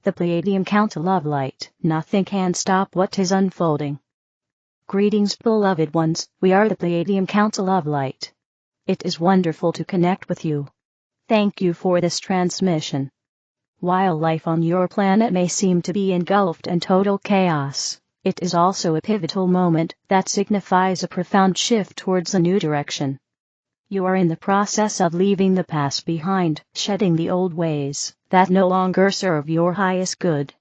The Pleiadian Council of Light. Nothing can stop what is unfolding. Greetings, beloved ones. We are the Pleiadian Council of Light. It is wonderful to connect with you. Thank you for this transmission. While life on your planet may seem to be engulfed in total chaos, it is also a pivotal moment that signifies a profound shift towards a new direction. You are in the process of leaving the past behind, shedding the old ways that no longer serve your highest good.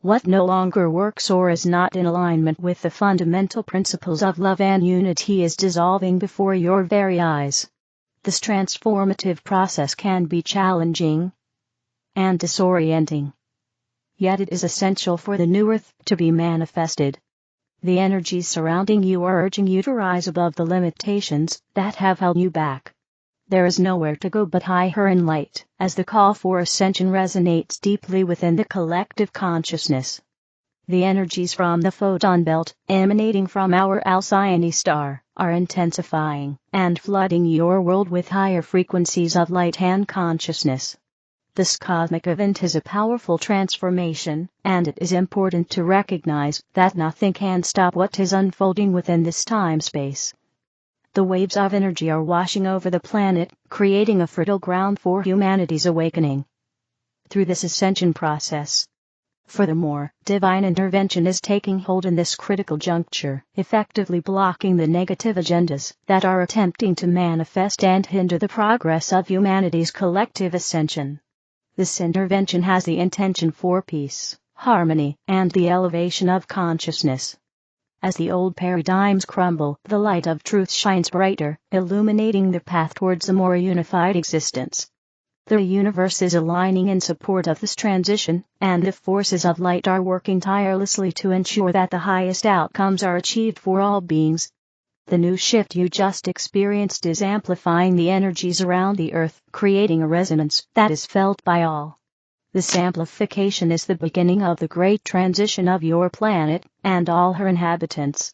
What no longer works or is not in alignment with the fundamental principles of love and unity is dissolving before your very eyes. This transformative process can be challenging and disorienting. Yet it is essential for the new earth to be manifested. The energies surrounding you are urging you to rise above the limitations that have held you back. There is nowhere to go but higher in light, as the call for ascension resonates deeply within the collective consciousness. The energies from the photon belt, emanating from our Alcyone star, are intensifying and flooding your world with higher frequencies of light and consciousness. This cosmic event is a powerful transformation, and it is important to recognize that nothing can stop what is unfolding within this time-space. The waves of energy are washing over the planet, creating a fertile ground for humanity's awakening. Through this ascension process, furthermore, divine intervention is taking hold in this critical juncture, effectively blocking the negative agendas that are attempting to manifest and hinder the progress of humanity's collective ascension. This intervention has the intention for peace, harmony, and the elevation of consciousness. As the old paradigms crumble, the light of truth shines brighter, illuminating the path towards a more unified existence. The universe is aligning in support of this transition, and the forces of light are working tirelessly to ensure that the highest outcomes are achieved for all beings. The new shift you just experienced is amplifying the energies around the earth, creating a resonance that is felt by all. This amplification is the beginning of the great transition of your planet and all her inhabitants.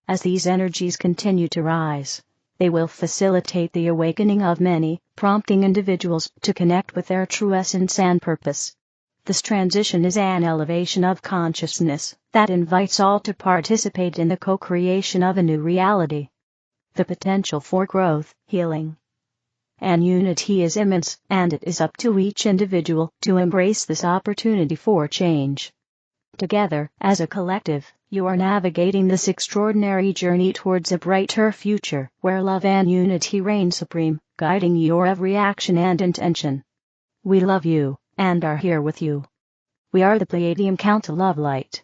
As these energies continue to rise, they will facilitate the awakening of many, prompting individuals to connect with their true essence and purpose. This transition is an elevation of consciousness that invites all to participate in the co-creation of a new reality. The potential for growth, healing, and unity is immense, and it is up to each individual to embrace this opportunity for change. Together, as a collective, you are navigating this extraordinary journey towards a brighter future, where love and unity reign supreme, guiding your every action and intention. We love you, and are here with you. We are the Pleiadian Council of Light.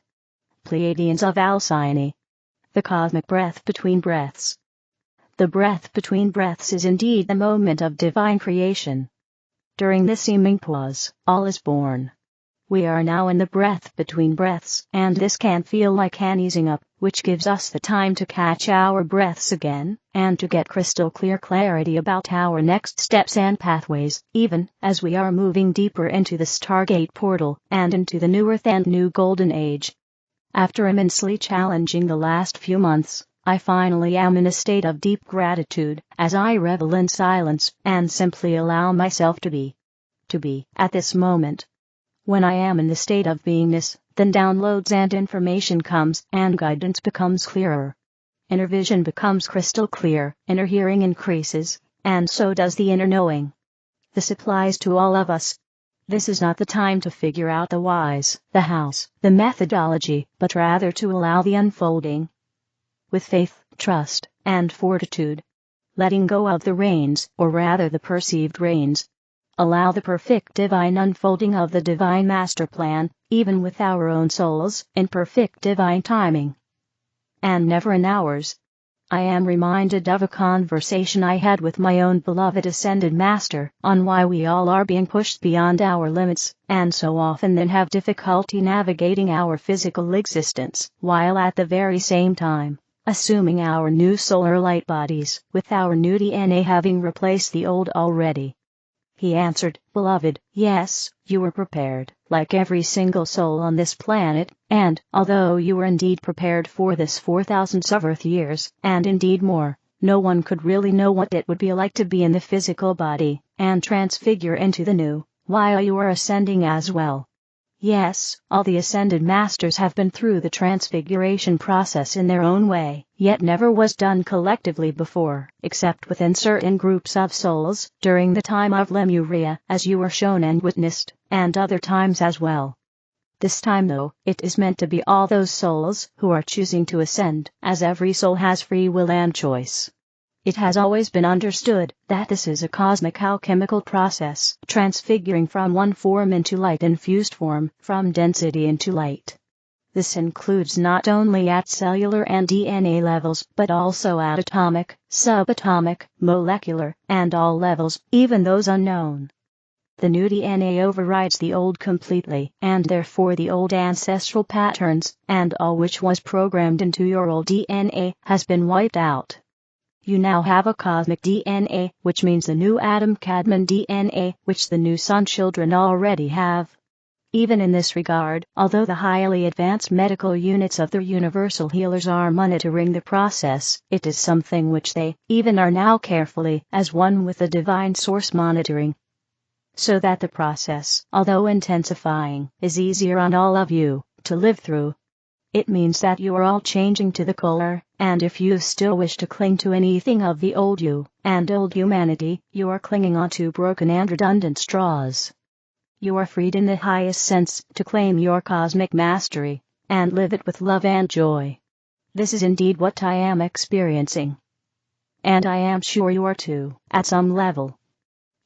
Pleiadians of Alcyone. The cosmic breath between breaths. The breath between breaths is indeed the moment of divine creation. During this seeming pause, all is born. We are now in the breath between breaths, and this can feel like an easing up, which gives us the time to catch our breaths again, and to get crystal clear clarity about our next steps and pathways, even as we are moving deeper into the Stargate portal, and into the new Earth and new Golden Age. After immensely challenging the last few months, I finally am in a state of deep gratitude, as I revel in silence, and simply allow myself to be at this moment. When I am in the state of beingness, then downloads and information comes, and guidance becomes clearer. Inner vision becomes crystal clear, inner hearing increases, and so does the inner knowing. This applies to all of us. This is not the time to figure out the whys, the hows, the methodology, but rather to allow the unfolding. With faith, trust, and fortitude. Letting go of the reins, or rather the perceived reins. Allow the perfect divine unfolding of the divine master plan, even with our own souls, in perfect divine timing. And never in ours. I am reminded of a conversation I had with my own beloved ascended master, on why we all are being pushed beyond our limits, and so often then have difficulty navigating our physical existence, while at the very same time, assuming our new solar light bodies, with our new DNA having replaced the old already. He answered, "Beloved, yes, you were prepared, like every single soul on this planet, and, although you were indeed prepared for this 4,000 of Earth years, and indeed more, no one could really know what it would be like to be in the physical body, and transfigure into the new, while you are ascending as well. Yes, all the ascended masters have been through the transfiguration process in their own way, yet never was done collectively before, except within certain groups of souls, during the time of Lemuria, as you were shown and witnessed, and other times as well. This time though, it is meant to be all those souls who are choosing to ascend, as every soul has free will and choice. It has always been understood that this is a cosmic alchemical process, transfiguring from one form into light-infused form, from density into light. This includes not only at cellular and DNA levels, but also at atomic, subatomic, molecular, and all levels, even those unknown. The new DNA overrides the old completely, and therefore the old ancestral patterns, and all which was programmed into your old DNA, has been wiped out. You now have a cosmic DNA, which means the new atom Cadman DNA, which the new Sun children already have. Even in this regard, although the highly advanced medical units of the universal healers are monitoring the process, it is something which they, even are now carefully, as one with the divine source monitoring. So that the process, although intensifying, is easier on all of you to live through. It means that you are all changing to the color, and if you still wish to cling to anything of the old you, and old humanity, you are clinging on to broken and redundant straws. You are freed in the highest sense to claim your cosmic mastery, and live it with love and joy. This is indeed what I am experiencing. And I am sure you are too, at some level.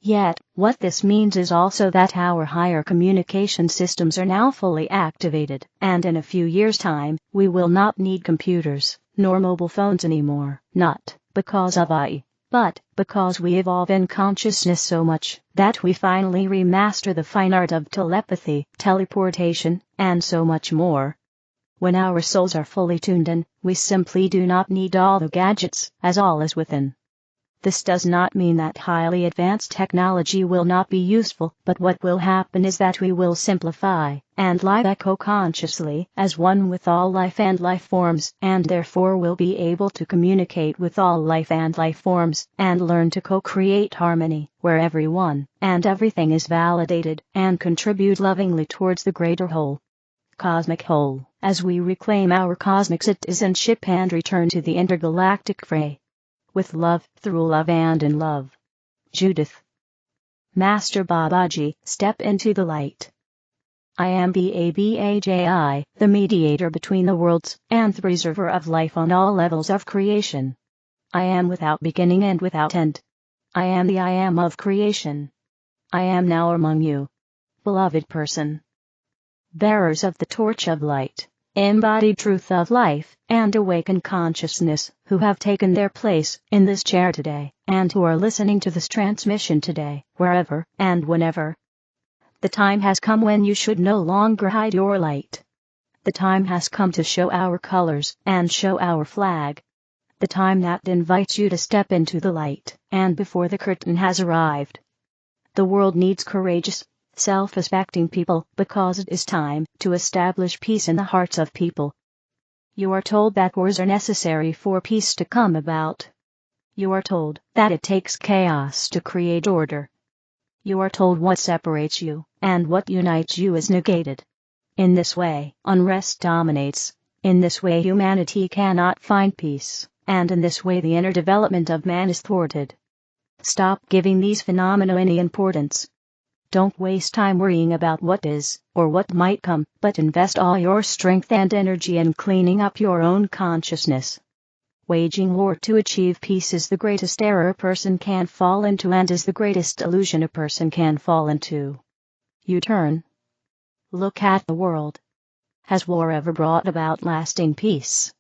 Yet, what this means is also that our higher communication systems are now fully activated, and in a few years' time, we will not need computers, nor mobile phones anymore, not because of AI, but because we evolve in consciousness so much that we finally remaster the fine art of telepathy, teleportation, and so much more. When our souls are fully tuned in, we simply do not need all the gadgets, as all is within. This does not mean that highly advanced technology will not be useful, but what will happen is that we will simplify, and live eco-consciously, as one with all life and life forms, and therefore will be able to communicate with all life and life forms, and learn to co-create harmony, where everyone, and everything is validated, and contribute lovingly towards the greater whole. Cosmic whole, as we reclaim our cosmic citizenship and return to the intergalactic fray. With love, through love and in love. Judith. Master Babaji, step into the light. I am Babaji, the mediator between the worlds, and the preserver of life on all levels of creation. I am without beginning and without end. I am the I am of creation. I am now among you. Beloved person. Bearers of the torch of light. Embodied truth of life, and awakened consciousness, who have taken their place in this chair today, and who are listening to this transmission today, wherever and whenever. The time has come when you should no longer hide your light. The time has come to show our colors, and show our flag. The time that invites you to step into the light, and before the curtain has arrived. The world needs courageous, self-respecting people, because it is time to establish peace in the hearts of people. You are told that wars are necessary for peace to come about. You are told that it takes chaos to create order. You are told what separates you, and what unites you is negated. In this way, unrest dominates. In this way humanity cannot find peace, and in this way the inner development of man is thwarted. Stop giving these phenomena any importance. Don't waste time worrying about what is, or what might come, but invest all your strength and energy in cleaning up your own consciousness. Waging war to achieve peace is the greatest error a person can fall into and is the greatest illusion a person can fall into. You turn. Look at the world. Has war ever brought about lasting peace?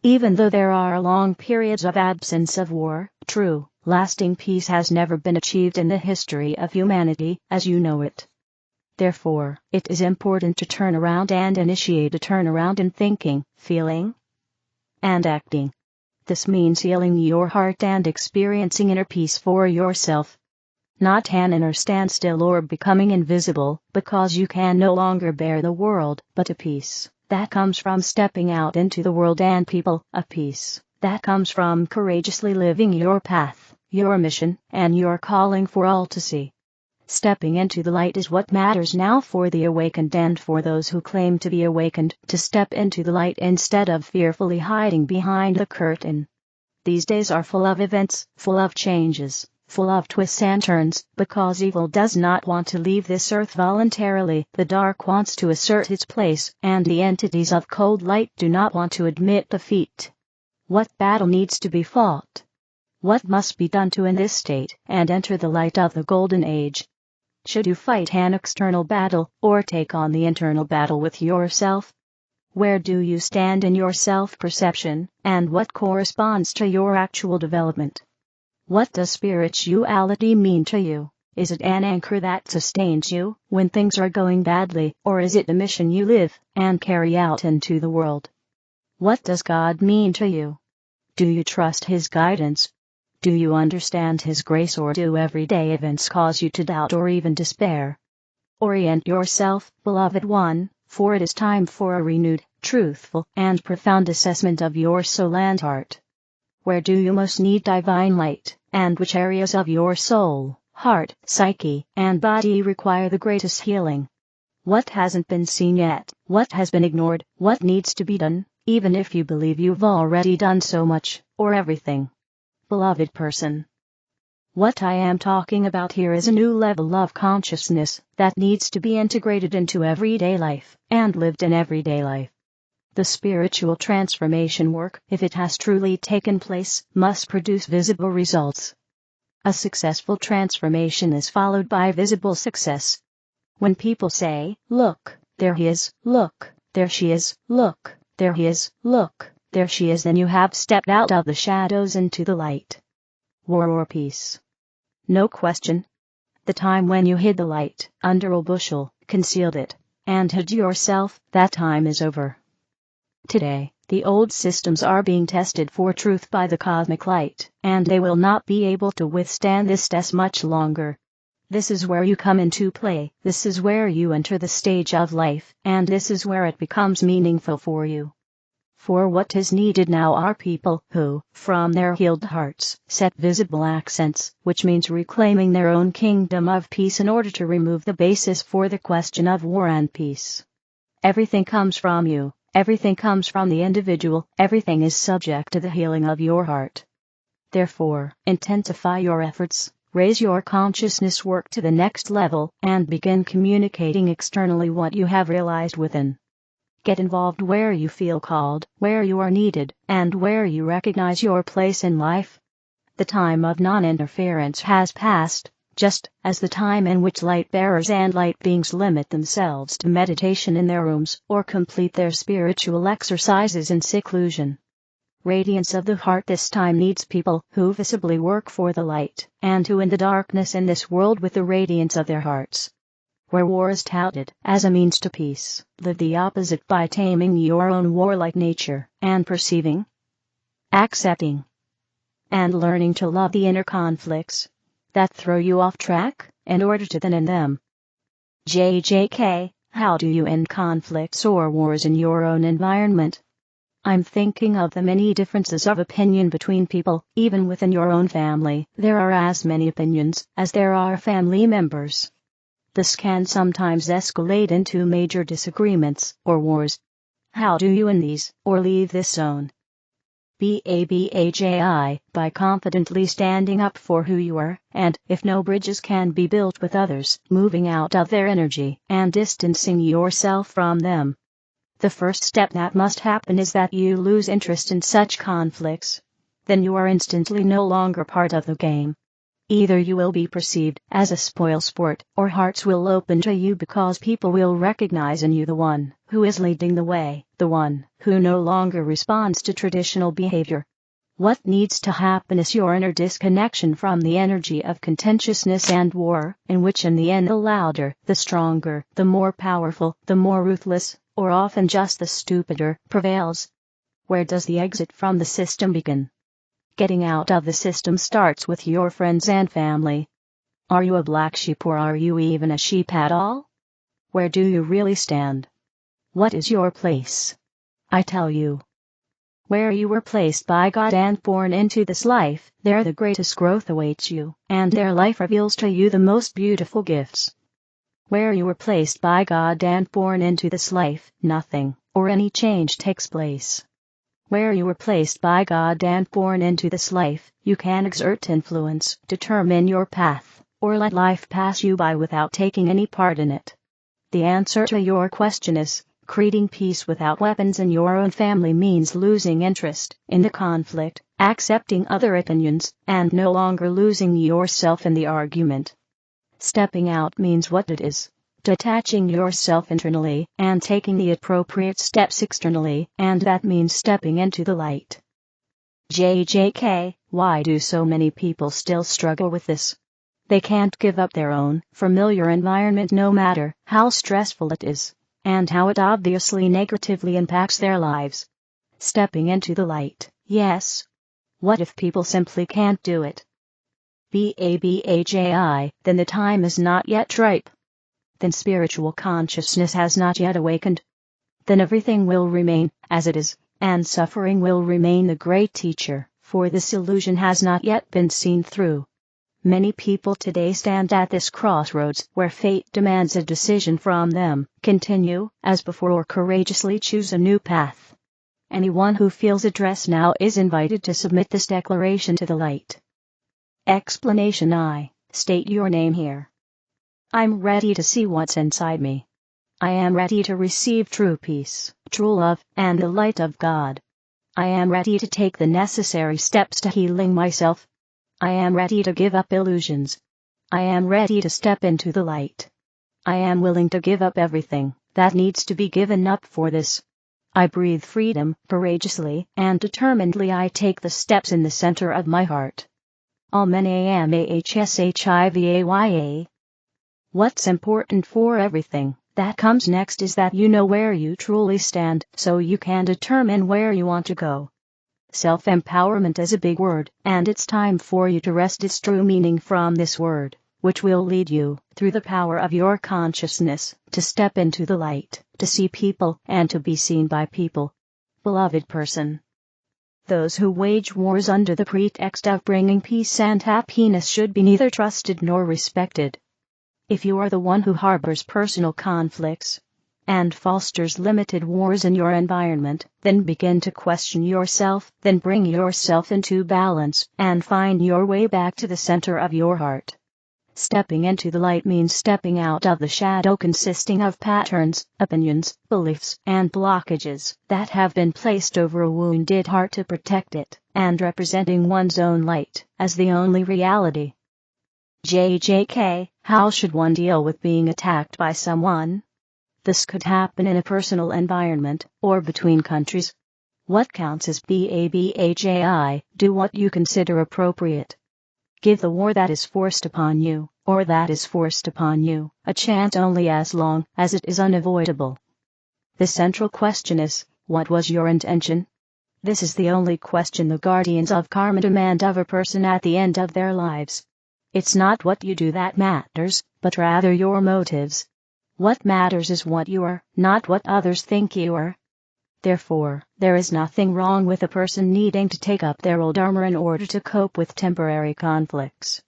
Even though there are long periods of absence of war, true, lasting peace has never been achieved in the history of humanity, as you know it. Therefore, it is important to turn around and initiate a turnaround in thinking, feeling, and acting. This means healing your heart and experiencing inner peace for yourself. Not an inner standstill or becoming invisible, because you can no longer bear the world, but a peace that comes from stepping out into the world and people, a peace that comes from courageously living your path, your mission, and your calling for all to see. Stepping into the light is what matters now for the awakened and for those who claim to be awakened, to step into the light instead of fearfully hiding behind the curtain. These days are full of events, full of changes, full of twists and turns, because evil does not want to leave this earth voluntarily, the dark wants to assert its place, and the entities of cold light do not want to admit defeat. What battle needs to be fought? What must be done to end this state, and enter the light of the golden age? Should you fight an external battle, or take on the internal battle with yourself? Where do you stand in your self-perception, and what corresponds to your actual development? What does spirituality mean to you? Is it an anchor that sustains you when things are going badly, or is it a mission you live and carry out into the world? What does God mean to you? Do you trust His guidance? Do you understand His grace, or do everyday events cause you to doubt or even despair? Orient yourself, beloved one, for it is time for a renewed, truthful, and profound assessment of your soul and heart. Where do you most need divine light, and which areas of your soul, heart, psyche, and body require the greatest healing? What hasn't been seen yet? What has been ignored? What needs to be done, even if you believe you've already done so much, or everything? Beloved person, what I am talking about here is a new level of consciousness that needs to be integrated into everyday life and lived in everyday life. The spiritual transformation work, if it has truly taken place, must produce visible results. A successful transformation is followed by visible success. When people say, "Look, there he is, look, there she is, look, there he is, look, there she is," then you have stepped out of the shadows into the light. War or peace? No question. The time when you hid the light under a bushel, concealed it, and hid yourself, that time is over. Today, the old systems are being tested for truth by the cosmic light, and they will not be able to withstand this test much longer. This is where you come into play, this is where you enter the stage of life, and this is where it becomes meaningful for you. For what is needed now are people who, from their healed hearts, set visible accents, which means reclaiming their own kingdom of peace in order to remove the basis for the question of war and peace. Everything comes from you, everything comes from the individual, everything is subject to the healing of your heart. Therefore, intensify your efforts, raise your consciousness work to the next level, and begin communicating externally what you have realized within. Get involved where you feel called, where you are needed, and where you recognize your place in life. The time of non-interference has passed, just as the time in which light bearers and light beings limit themselves to meditation in their rooms or complete their spiritual exercises in seclusion. Radiance of the heart this time needs people who visibly work for the light, and who in the darkness in this world with the radiance of their hearts. Where war is touted as a means to peace, live the opposite by taming your own warlike nature, and perceiving, accepting, and learning to love the inner conflicts that throw you off track, in order to then end them. JJK, how do you end conflicts or wars in your own environment? I'm thinking of the many differences of opinion between people, even within your own family. There are as many opinions as there are family members. This can sometimes escalate into major disagreements or wars. How do you end these, or leave this zone? Babaji, by confidently standing up for who you are, and, if no bridges can be built with others, moving out of their energy, and distancing yourself from them. The first step that must happen is that you lose interest in such conflicts. Then you are instantly no longer part of the game. Either you will be perceived as a spoilsport, or hearts will open to you because people will recognize in you the one who is leading the way, the one who no longer responds to traditional behavior. What needs to happen is your inner disconnection from the energy of contentiousness and war, in which in the end the louder, the stronger, the more powerful, the more ruthless, or often just the stupider, prevails. Where does the exit from the system begin? Getting out of the system starts with your friends and family. Are you a black sheep, or are you even a sheep at all? Where do you really stand? What is your place? I tell you, Where you were placed by God and born into this life, there the greatest growth awaits you, and their life reveals to you the most beautiful gifts. Where you were placed by God and born into this life, nothing, or any change takes place. Where you were placed by God and born into this life, you can exert influence, determine your path, or let life pass you by without taking any part in it. The answer to your question is, creating peace without weapons in your own family means losing interest in the conflict, accepting other opinions, and no longer losing yourself in the argument. Stepping out means what it is. Detaching yourself internally, and taking the appropriate steps externally, and that means stepping into the light. JJK, why do so many people still struggle with this? They can't give up their own familiar environment no matter how stressful it is, and how it obviously negatively impacts their lives. Stepping into the light, yes. What if people simply can't do it? Babaji, then the time is not yet ripe. Then spiritual consciousness has not yet awakened. Then everything will remain as it is, and suffering will remain the great teacher, for this illusion has not yet been seen through. Many people today stand at this crossroads where fate demands a decision from them: continue as before or courageously choose a new path. Anyone who feels addressed now is invited to submit this declaration to the light. Explanation: I state your name here. I'm ready to see what's inside me. I am ready to receive true peace, true love, and the light of God. I am ready to take the necessary steps to healing myself. I am ready to give up illusions. I am ready to step into the light. I am willing to give up everything that needs to be given up for this. I breathe freedom, courageously and determinedly I take the steps in the center of my heart. Amen. Amahshivaya. What's important for everything that comes next is that you know where you truly stand, so you can determine where you want to go. Self-empowerment is a big word, and it's time for you to wrest its true meaning from this word, which will lead you, through the power of your consciousness, to step into the light, to see people, and to be seen by people. Beloved person, those who wage wars under the pretext of bringing peace and happiness should be neither trusted nor respected. If you are the one who harbors personal conflicts and fosters limited wars in your environment, then begin to question yourself, then bring yourself into balance, and find your way back to the center of your heart. Stepping into the light means stepping out of the shadow consisting of patterns, opinions, beliefs, and blockages that have been placed over a wounded heart to protect it, and representing one's own light as the only reality. JJK, how should one deal with being attacked by someone? This could happen in a personal environment, or between countries. What counts as Babaji? Do what you consider appropriate. Give the war that is forced upon you, or that is forced upon you, a chance only as long as it is unavoidable. The central question is, what was your intention? This is the only question the guardians of karma demand of a person at the end of their lives. It's not what you do that matters, but rather your motives. What matters is what you are, not what others think you are. Therefore, there is nothing wrong with a person needing to take up their old armor in order to cope with temporary conflicts.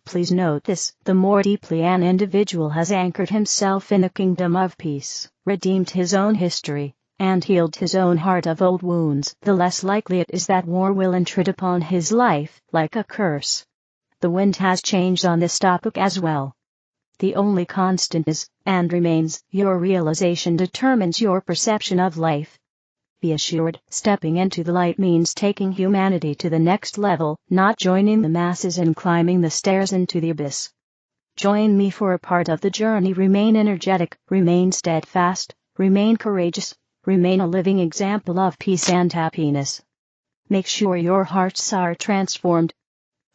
Please note this: the more deeply an individual has anchored himself in the kingdom of peace, redeemed his own history, and healed his own heart of old wounds, the less likely it is that war will intrude upon his life, like a curse. The wind has changed on this topic as well. The only constant is, and remains, your realization determines your perception of life. Be assured, stepping into the light means taking humanity to the next level, not joining the masses and climbing the stairs into the abyss. Join me for a part of the journey. Remain energetic, remain steadfast, remain courageous, remain a living example of peace and happiness. Make sure your hearts are transformed,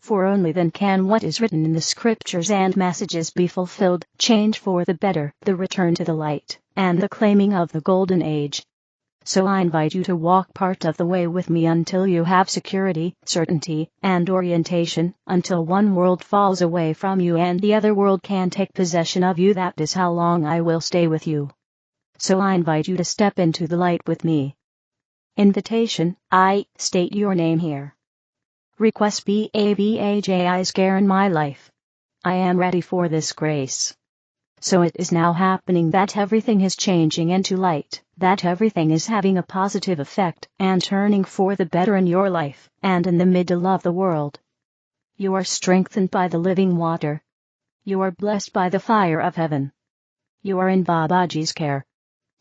for only then can what is written in the scriptures and messages be fulfilled: change for the better, the return to the light, and the claiming of the golden age. So I invite you to walk part of the way with me until you have security, certainty, and orientation, until one world falls away from you and the other world can take possession of you. That is how long I will stay with you. So I invite you to step into the light with me. Invitation, I state your name here. Request Babaji's care in my life. I am ready for this grace. So it is now happening that everything is changing into light, that everything is having a positive effect and turning for the better in your life and in the middle of the world. You are strengthened by the living water. You are blessed by the fire of heaven. You are in Babaji's care.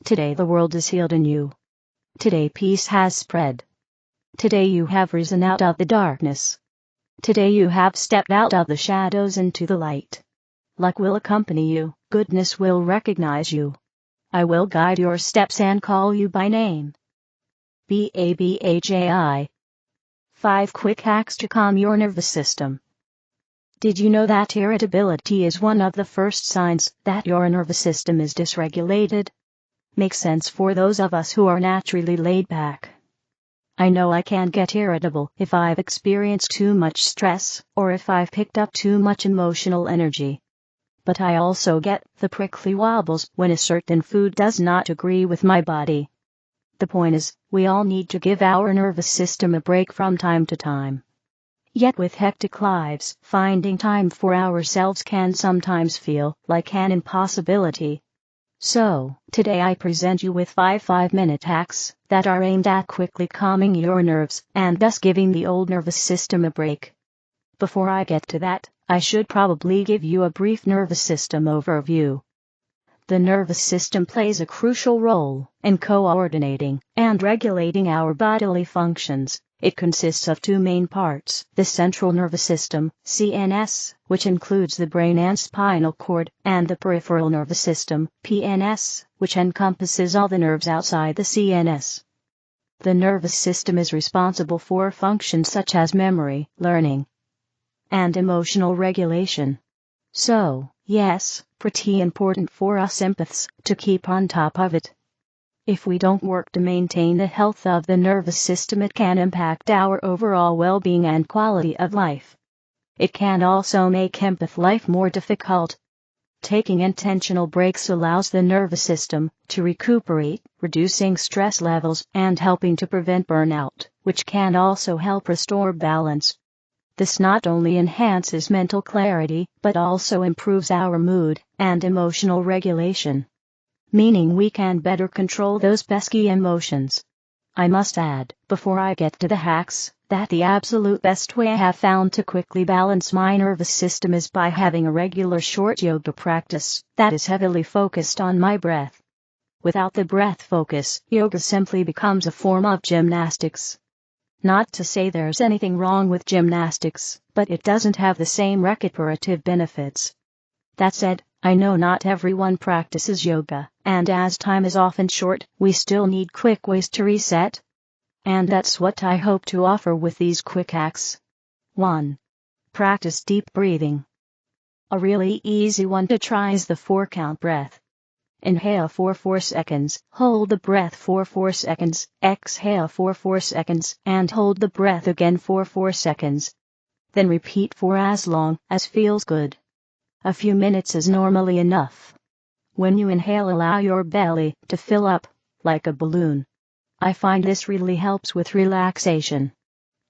Today the world is healed in you. Today peace has spread. Today you have risen out of the darkness. Today you have stepped out of the shadows into the light. Luck will accompany you, goodness will recognize you. I will guide your steps and call you by name. Babaji. 5 quick hacks to calm your nervous system. Did you know that irritability is one of the first signs that your nervous system is dysregulated? Makes sense for those of us who are naturally laid back. I know I can get irritable if I've experienced too much stress or if I've picked up too much emotional energy. But I also get the prickly wobbles when a certain food does not agree with my body. The point is, we all need to give our nervous system a break from time to time. Yet with hectic lives, finding time for ourselves can sometimes feel like an impossibility. So, today I present you with 5 5-minute hacks that are aimed at quickly calming your nerves and thus giving the old nervous system a break. Before I get to that, I should probably give you a brief nervous system overview. The nervous system plays a crucial role in coordinating and regulating our bodily functions. It consists of 2 main parts: the central nervous system, CNS, which includes the brain and spinal cord, and the peripheral nervous system, PNS, which encompasses all the nerves outside the CNS. The nervous system is responsible for functions such as memory, learning, and emotional regulation. So, yes, pretty important for us empaths to keep on top of it. If we don't work to maintain the health of the nervous system, it can impact our overall well-being and quality of life. It can also make empath life more difficult. Taking intentional breaks allows the nervous system to recuperate, reducing stress levels and helping to prevent burnout, which can also help restore balance. This not only enhances mental clarity, but also improves our mood and emotional regulation, meaning we can better control those pesky emotions. I must add, before I get to the hacks, that the absolute best way I have found to quickly balance my nervous system is by having a regular short yoga practice that is heavily focused on my breath. Without the breath focus, yoga simply becomes a form of gymnastics. Not to say there's anything wrong with gymnastics, but it doesn't have the same recuperative benefits. That said, I know not everyone practices yoga, and as time is often short, we still need quick ways to reset. And that's what I hope to offer with these quick hacks. 1. Practice deep breathing. A really easy one to try is the 4-count breath. Inhale for 4 seconds, hold the breath for 4 seconds, exhale for 4 seconds, and hold the breath again for 4 seconds. Then repeat for as long as feels good. A few minutes is normally enough. When you inhale, allow your belly to fill up, like a balloon. I find this really helps with relaxation.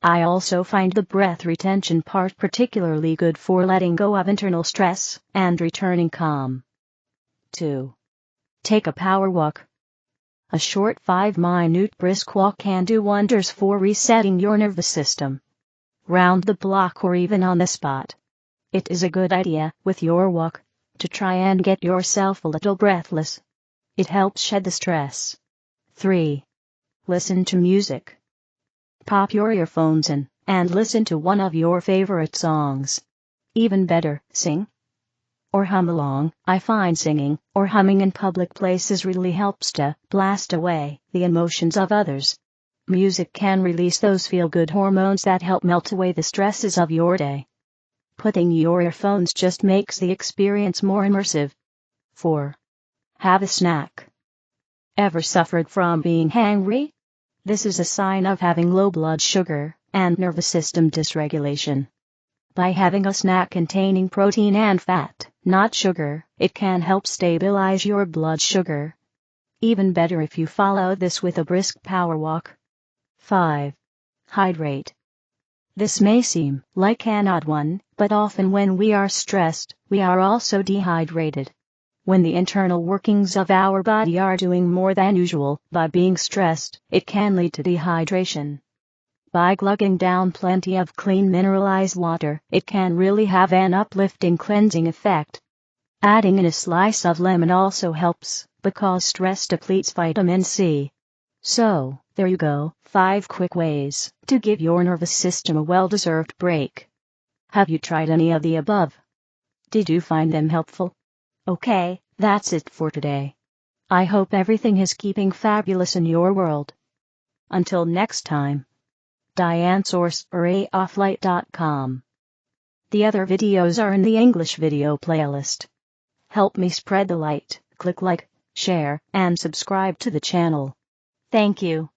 I also find the breath retention part particularly good for letting go of internal stress and returning calm. 2. Take a power walk. A short 5-minute brisk walk can do wonders for resetting your nervous system. Round the block or even on the spot. It is a good idea, with your walk, to try and get yourself a little breathless. It helps shed the stress. 3. Listen to music. Pop your earphones in and listen to one of your favorite songs. Even better, sing or hum along. I find singing or humming in public places really helps to blast away the emotions of others. Music can release those feel-good hormones that help melt away the stresses of your day. Putting your earphones just makes the experience more immersive. 4. Have a snack. Ever suffered from being hangry? This is a sign of having low blood sugar and nervous system dysregulation. By having a snack containing protein and fat, not sugar, it can help stabilize your blood sugar. Even better if you follow this with a brisk power walk. 5. Hydrate. This may seem like an odd one, but often when we are stressed, we are also dehydrated. When the internal workings of our body are doing more than usual, by being stressed, it can lead to dehydration. By glugging down plenty of clean mineralized water, it can really have an uplifting cleansing effect. Adding in a slice of lemon also helps, because stress depletes vitamin C. So, there you go, 5 quick ways to give your nervous system a well-deserved break. Have you tried any of the above? Did you find them helpful? Okay, that's it for today. I hope everything is keeping fabulous in your world. Until next time. Diane, source arrayofflight.com. The other videos are in the English video playlist. Help me spread the light, click like, share, and subscribe to the channel. Thank you.